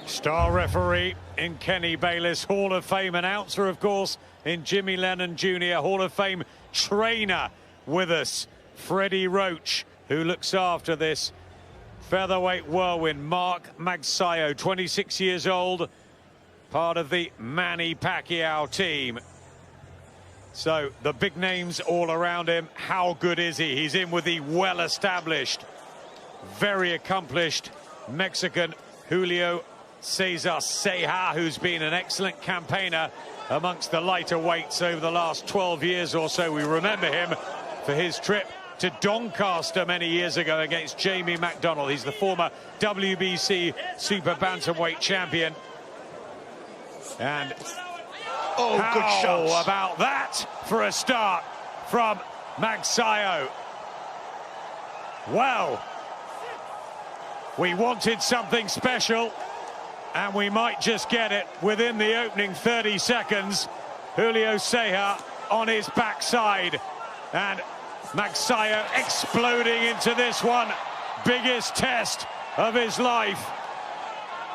Star referee in Kenny Bayliss, Hall of Fame announcer, of course, in Jimmy Lennon Jr., Hall of Fame trainer with us, Freddie Roach, who looks after this featherweight whirlwind. Mark Magsayo, 26 years old, part of the Manny Pacquiao team. So the big names all around him. How good is he? He's in with the well-established, very accomplished Mexican Julio Cesar Ceja, who's been an excellent campaigner amongst the lighter weights over the last 12 years or so. We remember him for his trip to Doncaster many years ago against Jamie McDonald. He's the former WBC super bantamweight champion. And good shots. How about that for a start from Magsayo? Well, we wanted something special, and we might just get it within the opening 30 seconds. Julio Ceja on his backside, and Magsayo exploding into this one. Biggest test of his life.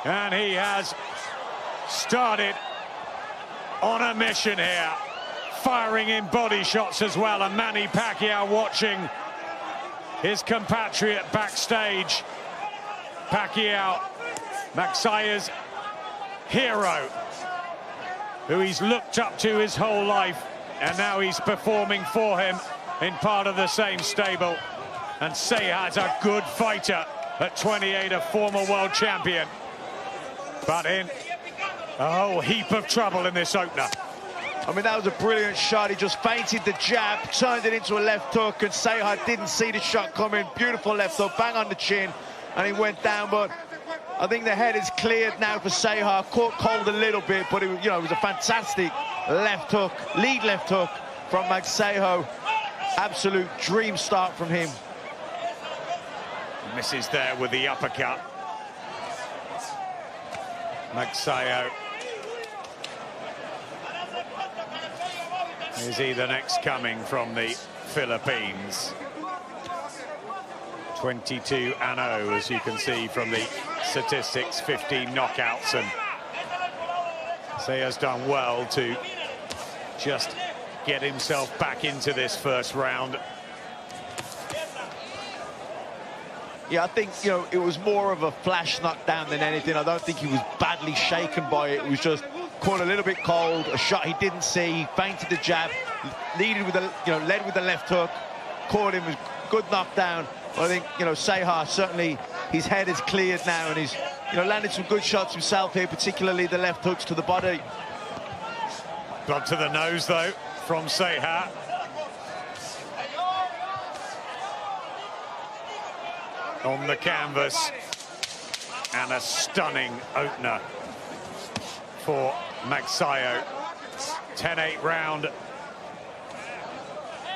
And he has started on a mission here, firing in body shots as well. And Manny Pacquiao watching his compatriot backstage. Pacquiao, Magsayo's hero, who he's looked up to his whole life, and now he's performing for him in part of the same stable. And Ceja's a good fighter at 28, a former world champion, but in a whole heap of trouble in this opener. I mean, that was a brilliant shot. He just feinted the jab, turned it into a left hook, and Ceja didn't see the shot coming. Beautiful left hook, bang on the chin, and he went down. But I think the head is cleared now for Ceja. Caught cold a little bit, but it was a fantastic left hook, lead left hook from Magsayo. Absolute dream start from him. Misses there with the uppercut. Magsayo. Is he the next coming from the Philippines? 22-0, as you can see from the statistics, 15 knockouts, and Ceja's done well to just get himself back into this first round. Yeah, I think, it was more of a flash knockdown than anything. I don't think he was badly shaken by it. It was just caught a little bit cold, a shot he didn't see, feinted the jab, led with the left hook, caught him, was good knockdown. I think, Ceja, certainly his head is cleared now, and he's, landed some good shots himself here, particularly the left hooks to the body. Blood to the nose, though, from Ceja. On the canvas, and a stunning opener for Magsayo. 10-8 round.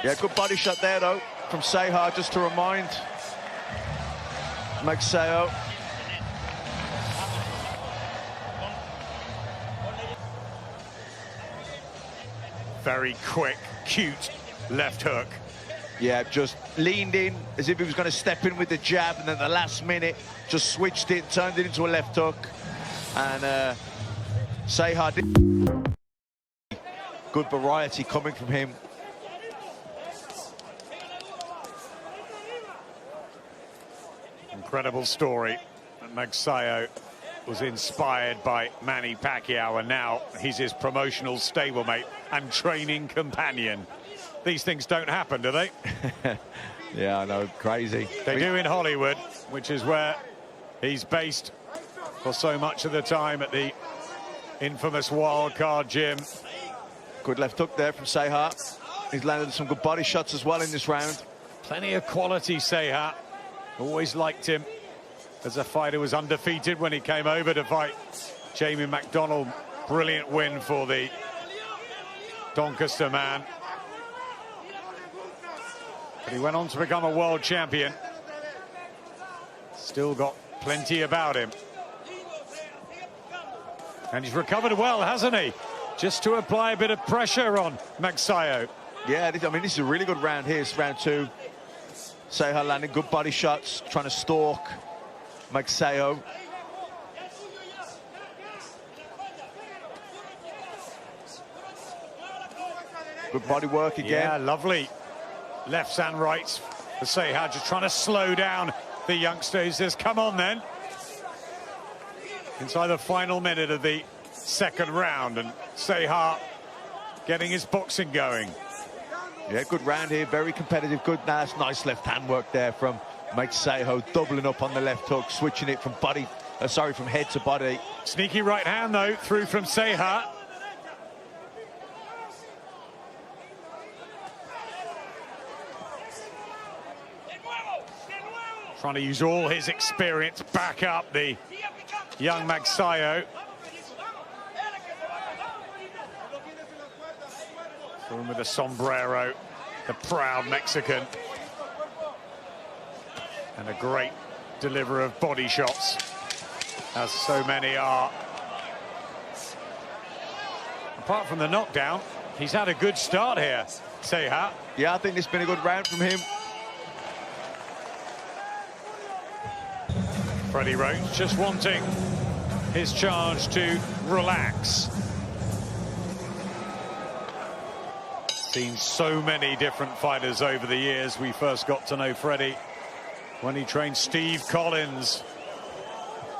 Yeah, good body shot there, though, from Ceja, just to remind Magsayo. Very quick, cute left hook. Yeah, just leaned in as if he was going to step in with the jab, and then at the last minute just switched it, turned it into a left hook. And Ceja did. Good variety coming from him. Incredible story. And Magsayo was inspired by Manny Pacquiao, and now he's his promotional stablemate and training companion. These things don't happen, do they? Yeah, I know, crazy. They do in Hollywood, which is where he's based for so much of the time, at the infamous Wildcard Gym. Good left hook there from Ceja. He's landed some good body shots as well in this round. Plenty of quality, Ceja. Always liked him as a fighter, was undefeated when he came over to fight Jamie McDonald. Brilliant win for the Doncaster man. But he went on to become a world champion. Still got plenty about him. And he's recovered well, hasn't he? Just to apply a bit of pressure on Magsayo. Yeah, I mean, this is a really good round here. It's round two. Ceja landing good body shots, trying to stalk Magsayo. Good body work again. Yeah, lovely. Lefts and rights for Ceja, just trying to slow down the youngster. He says, come on then. Inside the final minute of the second round, and Ceja getting his boxing going. Yeah, good round here, very competitive. Good, nice left hand work there from Magsayo, doubling up on the left hook, switching it from from head to body. Sneaky right hand though, through from Ceja. Trying to use all his experience, back up the young Magsayo. With a sombrero, the proud Mexican. And a great deliverer of body shots, as so many are. Apart from the knockdown, he's had a good start here, Ceja. Yeah, I think it's been a good round from him. Freddie Roach just wanting his charge to relax. Seen so many different fighters over the years. We first got to know Freddie when he trained Steve Collins.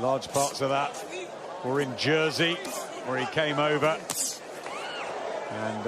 Large parts of that were in Jersey, where he came over. And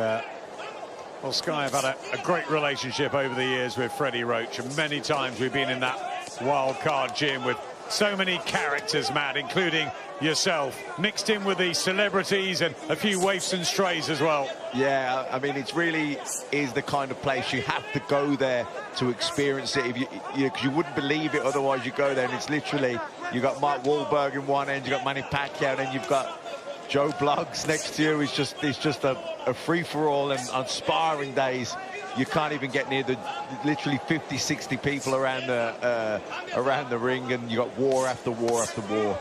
well, Sky have had a great relationship over the years with Freddie Roach, and many times we've been in that wild card gym with so many characters, Matt, including yourself, mixed in with the celebrities and a few waifs and strays as well. Yeah, I mean, it really is the kind of place you have to go there to experience it. Because you wouldn't believe it otherwise. You go there and it's literally, you got Mark Wahlberg in one end, you got Manny Pacquiao, and then you've got Joe Bloggs next to you. It's just a free-for-all, and on sparring days, you can't even get near the literally 50, 60 people around the ring, and you got war after war after war.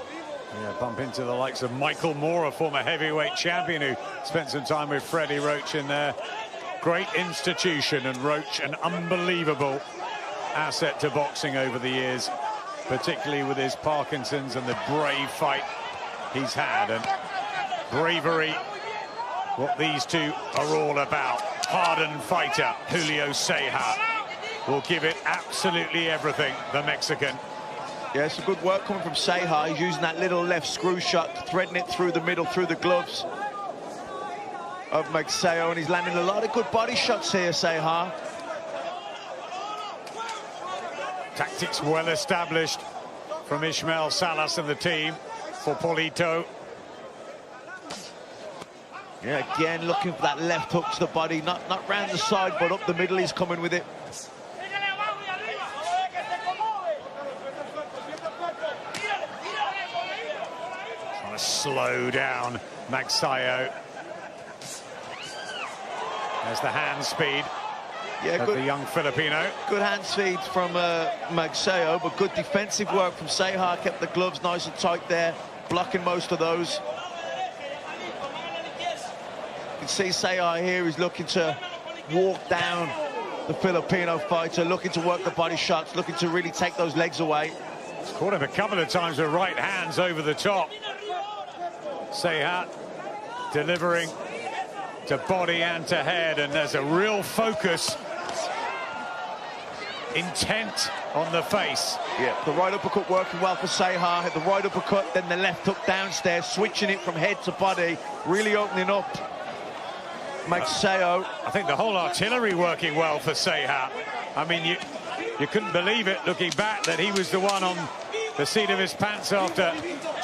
Yeah, bump into the likes of Michael Moore, a former heavyweight champion who spent some time with Freddie Roach in their great institution, and Roach an unbelievable asset to boxing over the years, particularly with his Parkinson's and the brave fight he's had. And bravery, what these two are all about. Hardened fighter Julio Ceja will give it absolutely everything, the Mexican. Yeah, some good work coming from Ceja. He's using that little left screw shot, threading it through the middle, through the gloves of Magsayo, and he's landing a lot of good body shots here, Ceja. Tactics well established from Ismael Salas and the team for Polito. Yeah, again, looking for that left hook to the body, not round the side, but up the middle he's coming with it. Trying to slow down Magsayo. There's the hand speed of the young Filipino. Good hand speed from Magsayo, but good defensive work from Ceja. Kept the gloves nice and tight there, blocking most of those. You can see Ceja here is looking to walk down the Filipino fighter, looking to work the body shots, looking to really take those legs away. He's caught him a couple of times with right hands over the top. Ceja delivering to body and to head, and there's a real focus, intent on the face. Yeah, the right uppercut working well for Ceja. The right uppercut, then the left hook downstairs, switching it from head to body, really opening up Magsayo. I think the whole artillery working well for Ceja. I mean, you couldn't believe it looking back that he was the one on the seat of his pants after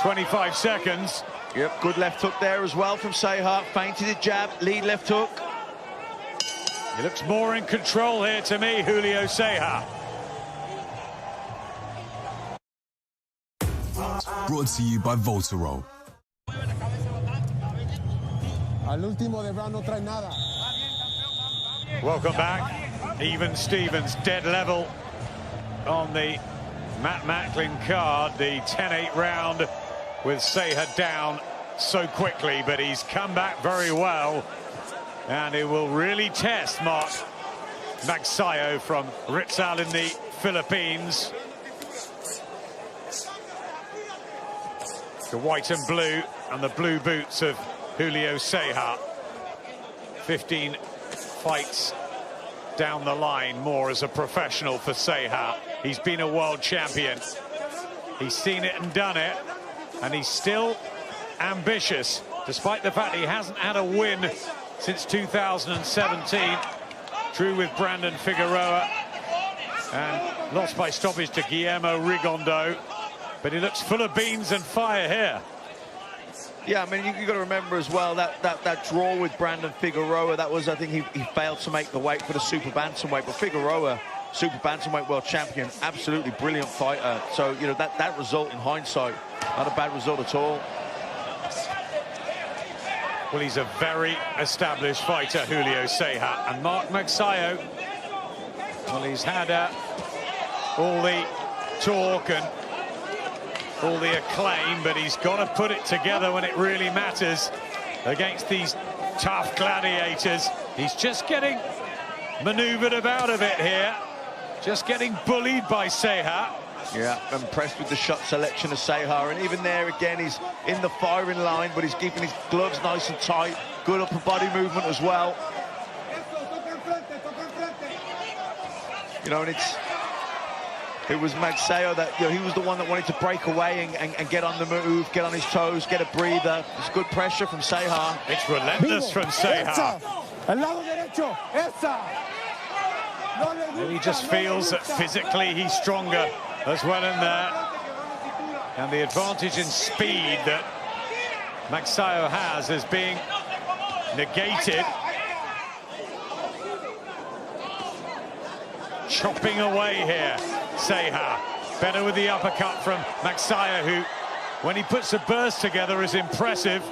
25 seconds. Yep, good left hook there as well from Ceja. Feinted a jab, lead left hook. He looks more in control here to me, Julio Ceja. Brought to you by Voltarol. Welcome back. Even Stevens, dead level on the Matt Macklin card. The 10-8 round with Ceja down so quickly, but he's come back very well, and it will really test Mark Magsayo from Rizal in the Philippines. The white and blue and the blue boots of Julio Ceja. 15 fights down the line more as a professional for Seha. He's been a world champion. He's seen it and done it, and he's still ambitious, despite the fact he hasn't had a win since 2017. Drew with Brandon Figueroa and lost by stoppage to Guillermo Rigondeaux. But he looks full of beans and fire here. Yeah, I mean, you got to remember as well that draw with Brandon Figueroa, that was, I think he failed to make the weight for the super bantamweight. But Figueroa, super bantamweight world champion, absolutely brilliant fighter. So, you know, that result in hindsight, not a bad result at all. Well, he's a very established fighter, Julio Seha. And Mark Magsayo, well, he's had all the talk and all the acclaim, but he's got to put it together when it really matters against these tough gladiators. He's just getting maneuvered about a bit here, just getting bullied by Seha. Yeah, impressed with the shot selection of Seha, and even there again, he's in the firing line, but he's keeping his gloves nice and tight. Good upper body movement as well. You know, and it was Magsayo that, you know, he was the one that wanted to break away and get on the move, get on his toes, get a breather. It's good pressure from Seha. It's relentless from Seha. And he just feels that physically he's stronger as well in there. And the advantage in speed that Magsayo has is being negated. Chopping away here, Seha. Better with the uppercut from Magsayo, who, when he puts a burst together, is impressive.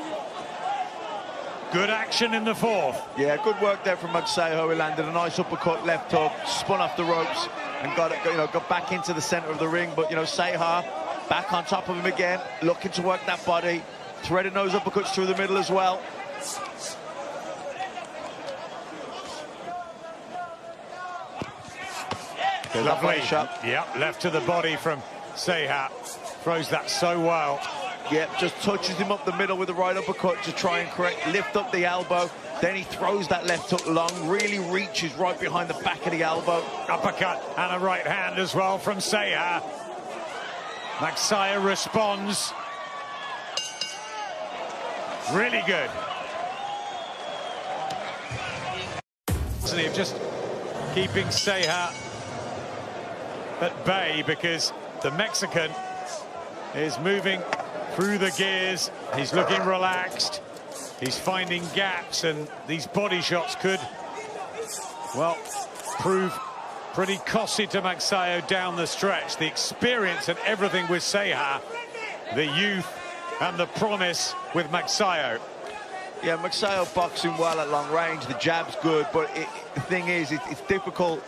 Good action in the fourth. Yeah, good work there from Magsayo. He landed a nice uppercut, left hook, spun off the ropes, and got back into the center of the ring. But, you know, Seha back on top of him again, looking to work that body, threading those uppercuts through the middle as well. Lovely shot. Yep, left to the body from Seha. Throws that so well. Yep, just touches him up the middle with the right uppercut to try and lift up the elbow. Then he throws that left hook long, really reaches right behind the back of the elbow. Uppercut and a right hand as well from Seha. Magsayo responds. Really good. Just keeping Seha at bay, because the Mexican is moving through the gears. He's looking relaxed. He's finding gaps, and these body shots could, well, prove pretty costly to Magsayo down the stretch. The experience and everything with Seha, the youth and the promise with Magsayo. Yeah, Magsayo boxing well at long range. The jab's good, but the thing is, it's difficult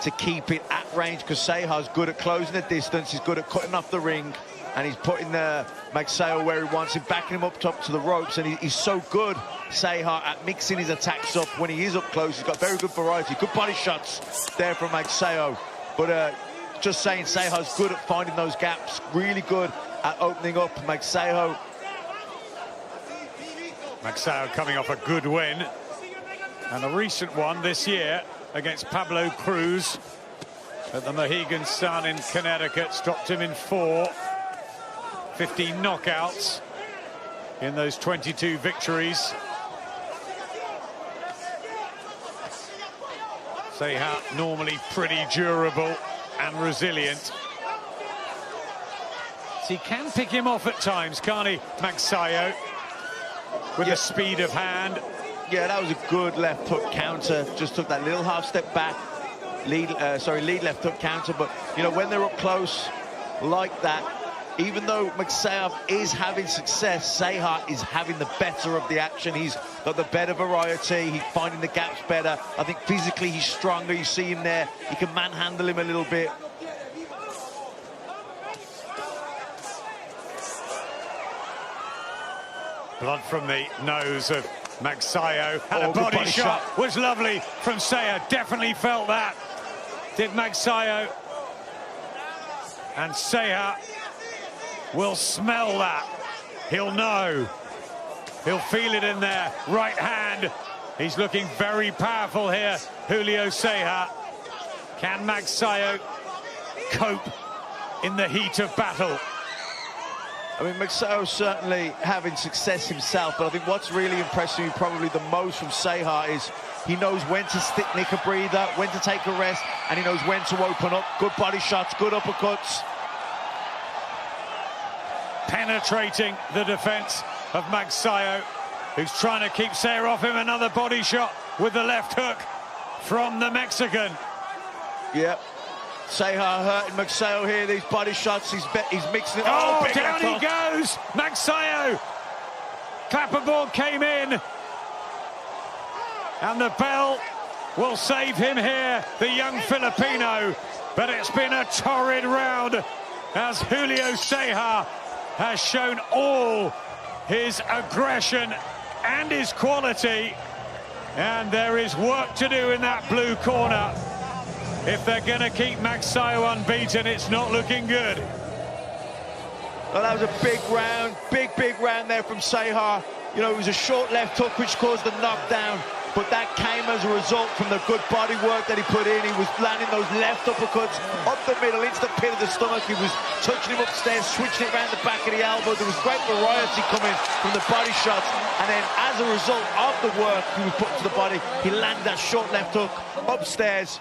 to keep it at range, because Seha's good at closing the distance, he's good at cutting off the ring, and he's putting Magsayo where he wants him, backing him up top to the ropes, and he's so good, Seha, at mixing his attacks up when he is up close. He's got very good variety, good body shots there from Magsayo. But just saying, Seha's good at finding those gaps, really good at opening up. Magsayo coming off a good win, and a recent one this year against Pablo Cruz at the Mohegan Sun in Connecticut. Stopped him in 4. 15 knockouts in those 22 victories. Seha normally pretty durable and resilient. So he can pick him off at times, can't he, Magsayo? With the speed of hand. Yeah, that was a good left hook counter. Just took that little half step back. Lead left hook counter. But, you know, when they're up close like that, even though Magsayo is having success, Seha is having the better of the action. He's got the better variety. He's finding the gaps better. I think physically he's stronger. You see him there. You can manhandle him a little bit. Blood from the nose of Magsayo. And a body shot was lovely from Seha. Definitely felt that. Did Magsayo. And Seha will smell that. He'll know. He'll feel it in there. Right hand He's looking very powerful here, Julio Ceja. Can Magsayo cope in the heat of battle? I mean, Magsayo certainly having success himself, but I think what's really impressing me probably the most from Ceja is he knows when to nick a breather, when to take a rest, and he knows when to open up. Good body shots, good uppercuts. Penetrating the defense of Magsayo, who's trying to keep Ceja off him. Another body shot with the left hook from the Mexican. Yep. Ceja hurting Magsayo here, these body shots, he's mixing it. Oh, down he goes! Magsayo! Clapperboard came in. And the bell will save him here, the young Filipino. But it's been a torrid round as Julio Ceja has shown all his aggression and his quality. And there is work to do in that blue corner. If they're going to keep Magsayo unbeaten, it's not looking good. Well, that was a big round, big round there from Ceja. You know, it was a short left hook which caused the knockdown, but that came as a result from the good body work that he put in. He was landing those left uppercuts up the middle into the pit of the stomach. He was touching him upstairs, switching it around the back of the elbow. There was great variety coming from the body shots, and then as a result of the work he was putting to the body, he landed that short left hook upstairs,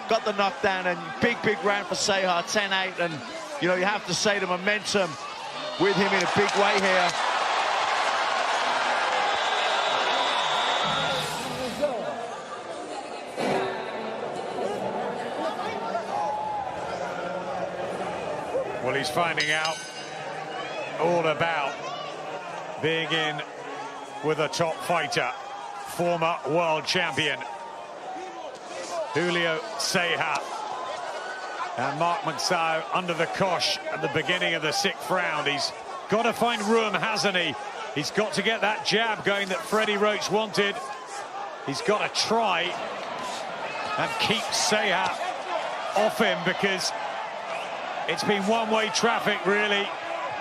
got the knockdown, and big round for Ceja, 10-8, and you know, you have to say the momentum with him in a big way here. Well, he's finding out all about being in with a top fighter, former world champion Julio Ceja. And Mark Magsayo under the cosh at the beginning of the 6th round. He's got to find room, hasn't he? He's got to get that jab going that Freddie Roach wanted. He's got to try and keep Ceja off him, because it's been one-way traffic, really.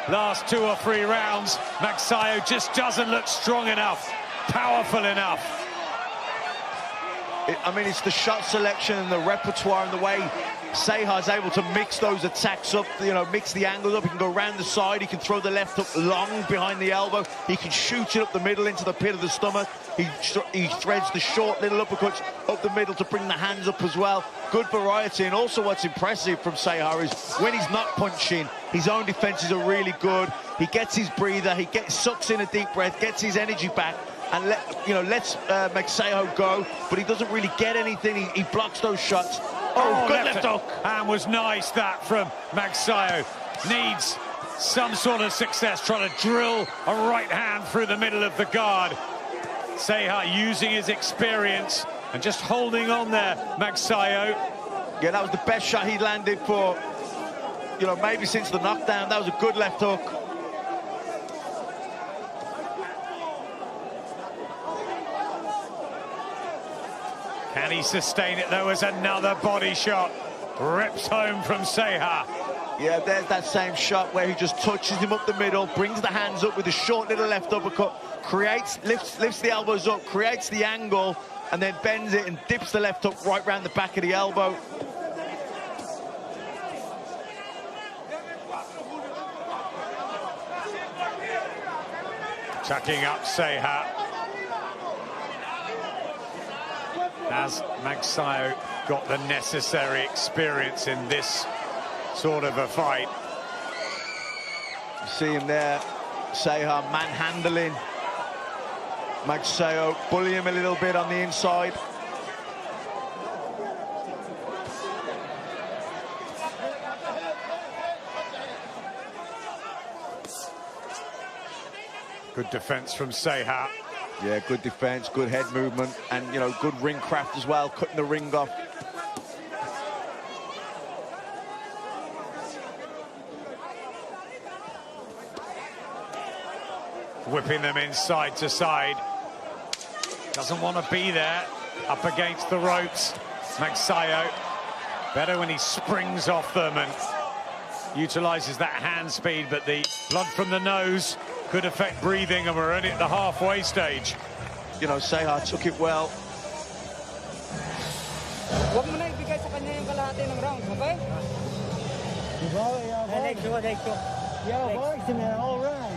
Last 2 or 3 rounds, Magsayo just doesn't look strong enough, powerful enough. I mean, it's the shot selection and the repertoire and the way Ceja is able to mix those attacks up, you know, mix the angles up. He can go around the side, he can throw the left hook long behind the elbow, he can shoot it up the middle into the pit of the stomach. He threads the short little uppercuts up the middle to bring the hands up as well. Good variety, and also what's impressive from Ceja is when he's not punching, his own defenses are really good. He gets his breather, he sucks in a deep breath, gets his energy back, and lets Magsayo go, but he doesn't really get anything. He blocks those shots. Oh, good left hook. And was nice, that from Magsayo. Needs some sort of success, trying to drill a right hand through the middle of the guard. Ceja using his experience and just holding on there, Magsayo. Yeah, that was the best shot he landed for, you know, maybe since the knockdown. That was a good left hook. Can he sustain it, though, as another body shot rips home from Ceja? Yeah, there's that same shot where he just touches him up the middle, brings the hands up with a short little left uppercut, lifts the elbows up, creates the angle, and then bends it and dips the left hook right round the back of the elbow. Tucking up Ceja. Has Magsayo got the necessary experience in this sort of a fight? You see him there, Ceja manhandling Magsayo, bully him a little bit on the inside. Good defense from Ceja. Yeah, good defense, good head movement, and, you know, good ring craft as well, cutting the ring off. Whipping them inside to side. Doesn't want to be there, up against the ropes. Magsayo, better when he springs off them and utilises that hand speed, but the blood from the nose could affect breathing, and we're only at the halfway stage. you know, Ceja took it well. Huwag mo na ibigay sa kanya yung kalahati ng rounds, okay? Y'all boxing it all right.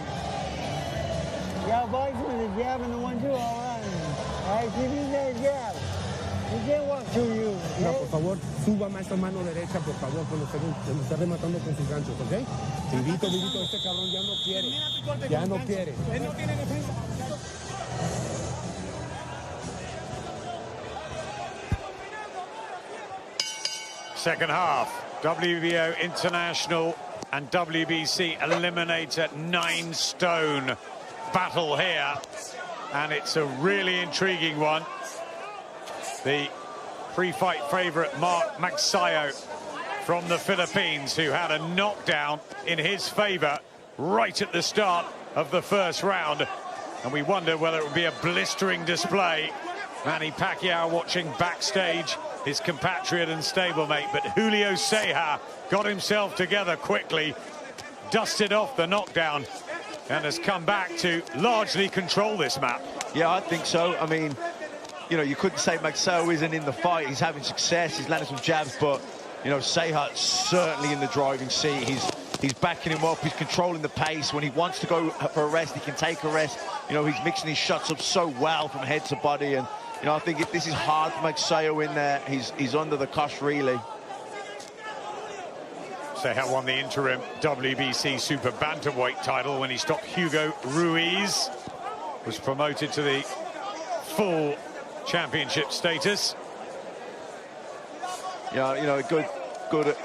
Y'all boxing the jab and the 1-2 all right. All right, keep using that jab. He can't walk through you. No, por favor, suba más esa mano derecha, por favor, cuando se está rematando con sus ganchos, ¿ok? Vivito, este cabrón ya no quiere. Ya no quiere. Él no tiene defensa. Second half, WBO International and WBC Eliminator 9 stone battle here, and it's a really intriguing one. The pre-fight favorite Mark Magsayo from the Philippines, who had a knockdown in his favor right at the start of the first round, and we wonder whether it would be a blistering display. Manny Pacquiao watching backstage, his compatriot and stablemate, but Julio Ceja got himself together quickly, dusted off the knockdown, and has come back to largely control this map. Yeah, I think so. I mean, you know, you couldn't say Magsayo isn't in the fight. He's having success, he's landing some jabs, but, you know, Ceja's certainly in the driving seat. He's backing him up, he's controlling the pace. When he wants to go for a rest, he can take a rest. You know, he's mixing his shots up so well from head to body, and, you know, I think if this is hard for Magsayo in there, he's under the cosh, really. Ceja won the interim WBC Super Bantamweight title when he stopped Hugo Ruiz, was promoted to the full championship status. Yeah, you know, good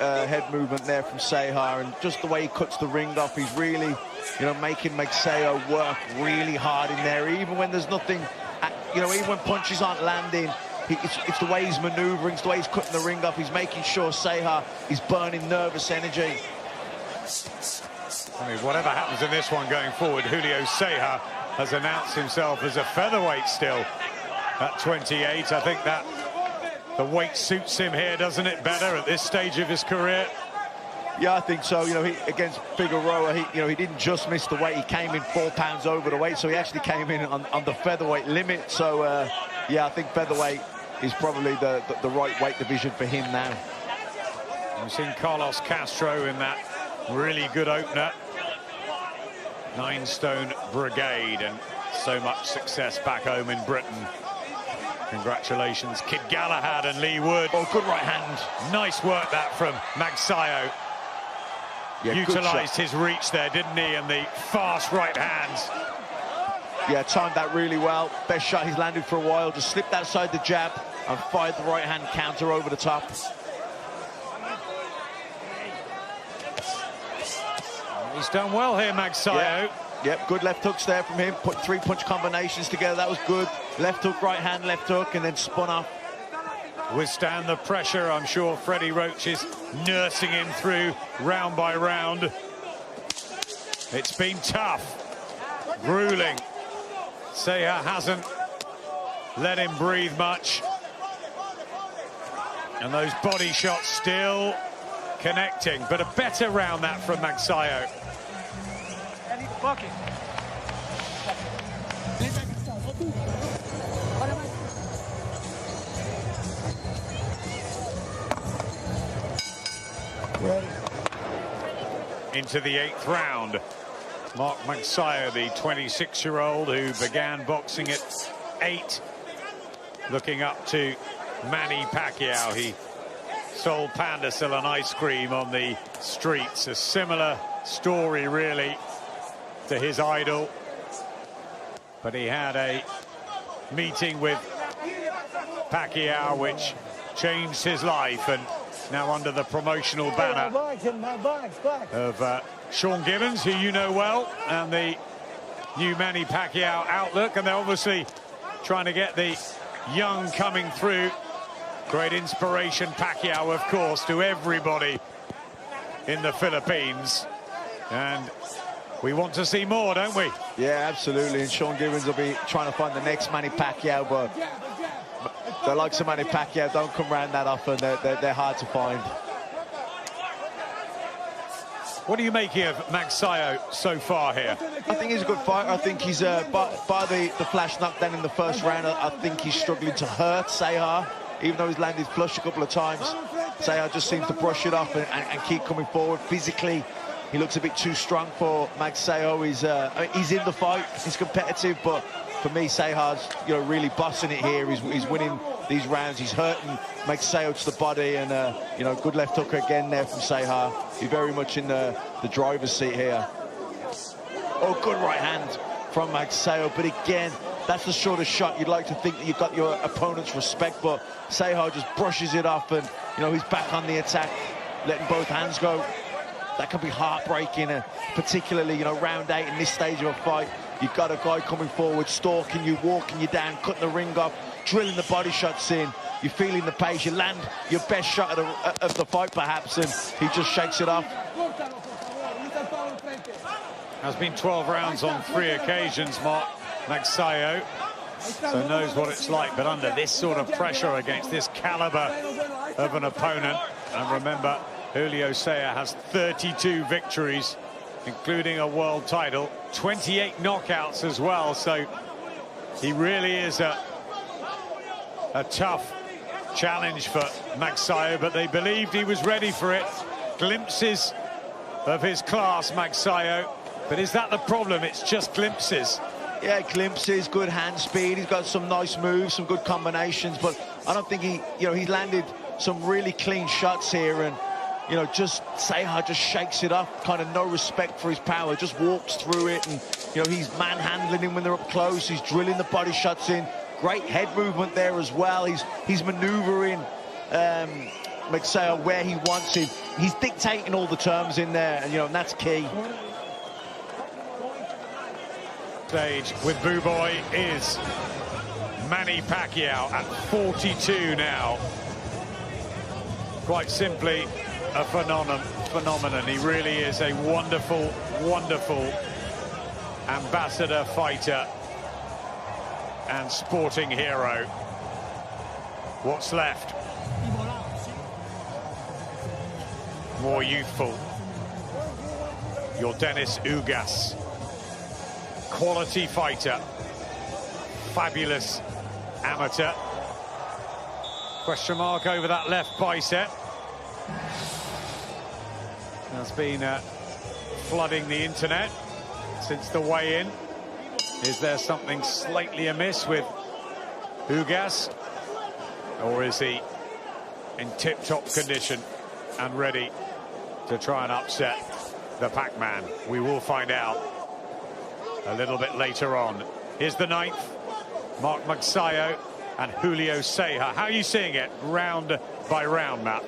head movement there from Ceja, and just the way he cuts the ring off, he's really, you know, making Magsayo work really hard in there, even when there's nothing, you know, even when punches aren't landing. It's the way he's maneuvering, it's the way he's cutting the ring off. He's making sure Ceja is burning nervous energy. I mean, whatever happens in this one going forward, Julio Ceja has announced himself as a featherweight still at 28. I think that the weight suits him here, doesn't it, better at this stage of his career? Yeah, I think so. You know, against Figueroa, he didn't just miss the weight. He came in 4 pounds over the weight, so he actually came in on the featherweight limit. So, yeah, I think featherweight is probably the right weight division for him now. We've seen Carlos Castro in that really good opener. 9 stone brigade, and so much success back home in Britain. Congratulations, Kid Galahad and Lee Wood. Oh, good right hand. Nice work that from Magsayo. Yeah, utilised his reach there, didn't he, and the fast right hands. Yeah, timed that really well. Best shot he's landed for a while. Just slipped outside the jab and fired the right hand counter over the top. He's done well here, Magsayo. Yep, good left hooks there from him. Put 3 punch combinations together. That was good. Left hook, right hand, left hook, and then spun off. Withstand the pressure. I'm sure Freddie Roach is nursing him through round by round. It's been tough, grueling. Ceja hasn't let him breathe much. And those body shots still connecting, but a better round that from Magsayo. Into the 8th round. Mark Magsayo, the 26-year-old who began boxing at 8, looking up to Manny Pacquiao. He sold Pandacil and ice cream on the streets. A similar story, really, to his idol. But he had a meeting with Pacquiao which changed his life, and now under the promotional banner of Sean Gibbons, who you know well, and the new Manny Pacquiao outlook. And they're obviously trying to get the young coming through. Great inspiration, Pacquiao, of course, to everybody in the Philippines. And we want to see more, don't we? Yeah, absolutely. And Sean Gibbons will be trying to find the next Manny Pacquiao, but the likes of Manny Pacquiao don't come around that often. They're hard to find. What are you making of Magsayo so far here? I think he's a good fighter. I think he's, by the flash knockdown in the first round, I think he's struggling to hurt Seha, even though he's landed flush a couple of times. Seha just seems to brush it off and keep coming forward. Physically, he looks a bit too strong for Magsayo. He's in the fight, he's competitive, but for me, Seha's really bossing it here. He's winning these rounds. He's hurting Magsayo to the body, and good left hook again there from Seha. He's very much in the driver's seat here. Oh, good right hand from Magsayo, but again, that's the sort of shot you'd like to think that you've got your opponent's respect, but Seha just brushes it off, and he's back on the attack, letting both hands go. That can be heartbreaking, particularly round 8 in this stage of a fight. You've got a guy coming forward, stalking you, walking you down, cutting the ring off, drilling the body shots in. You're feeling the pace. You land your best shot of the fight, perhaps, and he just shakes it off. Has been 12 rounds on 3 occasions, Mark Magsayo, so knows what it's like. But under this sort of pressure against this caliber of an opponent, and remember, Julio Seja has 32 victories, including a world title, 28 knockouts as well, so he really is a tough challenge for Magsayo, but they believed he was ready for it. Glimpses of his class, Magsayo, but is that the problem? It's just glimpses. Yeah, glimpses, good hand speed. He's got some nice moves, some good combinations, but I don't think he's landed some really clean shots here, and just Seja just shakes it off, kind of no respect for his power, just walks through it, and he's manhandling him when they're up close. He's drilling the body shots in. Great head movement there as well. He's maneuvering Magsayo where he wants him. He's dictating all the terms in there, and that's key. Stage with Boo Boy is Manny Pacquiao at 42 now. Quite simply a phenomenon. He really is a wonderful, wonderful ambassador, fighter, and sporting hero. What's left? More youthful. Your Dennis Ugas. Quality fighter. Fabulous amateur. Question mark over that left bicep. That's been flooding the internet since the weigh-in. Is there something slightly amiss with Ugas? Or is he in tip-top condition and ready to try and upset the Pac-Man? We will find out a little bit later on. Here's the 9th, Mark Magsayo and Julio Seja. How are you seeing it round by round, Matt?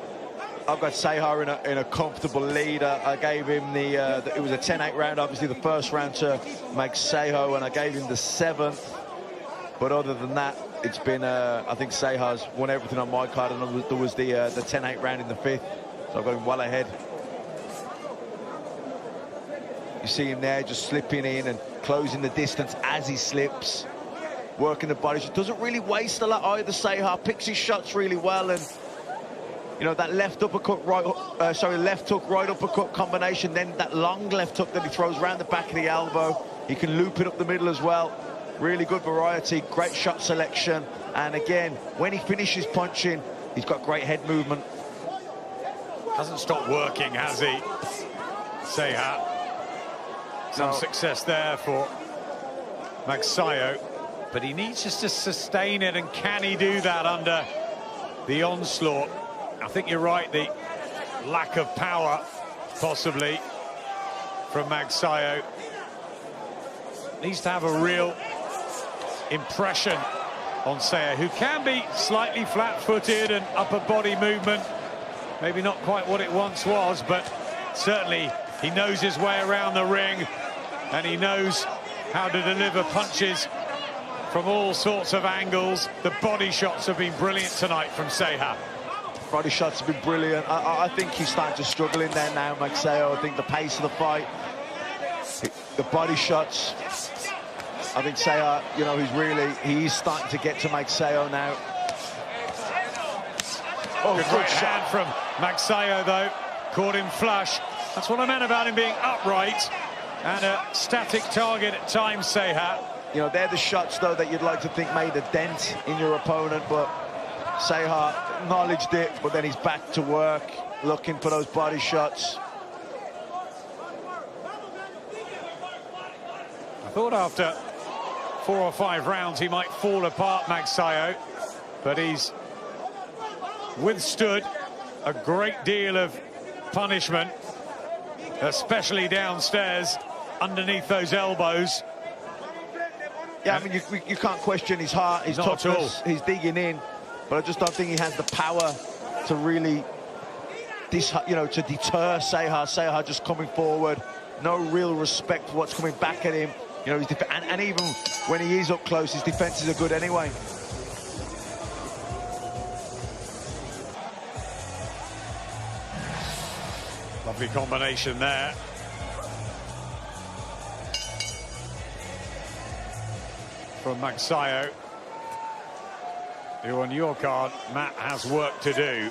I've got Seja in a comfortable lead. I gave him it was a 10-8 round, obviously the first round to Magsayo, and I gave him the 7th. But other than that, it's been, I think Seja's won everything on my card, and there was the 10-8 round in the 5th. So I've got him well ahead. You see him there just slipping in and closing the distance as he slips, working the body. He doesn't really waste a lot either, Seja. Picks his shots really well, and that left uppercut, left hook, right uppercut combination, then that long left hook that he throws around the back of the elbow. He can loop it up the middle as well. Really good variety, great shot selection. And again, when he finishes punching, he's got great head movement. Hasn't stopped working, has he? Seja. Some success there for Magsayo, but he needs just to sustain it, and can he do that under the onslaught? I think you're right, the lack of power, possibly, from Magsayo. Needs to have a real impression on Seja, who can be slightly flat-footed and upper body movement. Maybe not quite what it once was, but certainly he knows his way around the ring, and he knows how to deliver punches from all sorts of angles. The body shots have been brilliant tonight from Seja. Body shots have been brilliant. I think he's starting to struggle in there now, Magsayo. I think the pace of the fight, the body shots, I think Seja, he's starting to get to Magsayo now. Oh, good right hand from Magsayo, though. Caught him flush. That's what I meant about him being upright and a static target at times, Seha. You know, they're the shots, though, that you'd like to think made a dent in your opponent, but Seha acknowledged it, but then he's back to work, looking for those body shots. I thought after 4 or 5 rounds he might fall apart, Magsayo, but he's withstood a great deal of punishment, especially downstairs underneath those elbows. Yeah, I mean, you can't question his heart, his toughness, he's digging in, but I just don't think he has the power to really, to deter Seha. Seha just coming forward, no real respect for what's coming back at him. You know, and even when he is up close, his defenses are good anyway. Lovely combination there. From Magsayo, who on your card, Matt, has work to do.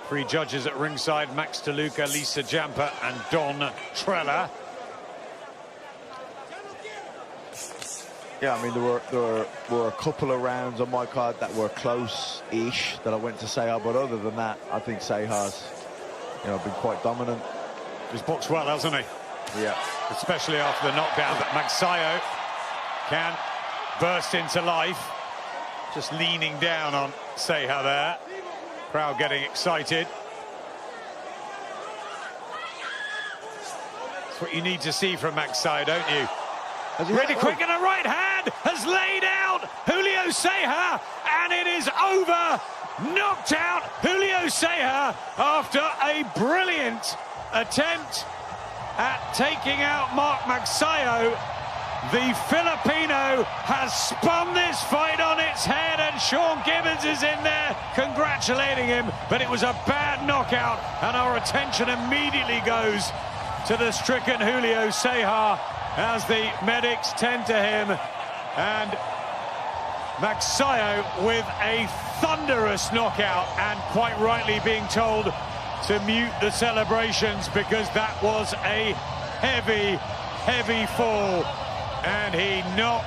3 judges at ringside: Max DeLuca, Lisa Jampa and Don Trella. Yeah, I mean, there were a couple of rounds on my card that were close-ish that I went to Seha, but other than that, I think Seha's, been quite dominant. He's boxed well, hasn't he? Yeah. Especially after the knockdown. But Magsayo can burst into life. Just leaning down on Seha there. Crowd getting excited. That's what you need to see from Magsayo, don't you? Really quick, and a right hand has laid out Julio Seha, and it is over. Knocked out Julio Seha after a brilliant attempt at taking out Mark Magsayo. The Filipino has spun this fight on its head, and Sean Gibbons is in there congratulating him, but it was a bad knockout, and our attention immediately goes to the stricken Julio Seha as the medics tend to him, and Magsayo with a thunderous knockout, and quite rightly being told to mute the celebrations because that was a heavy fall, and he knocked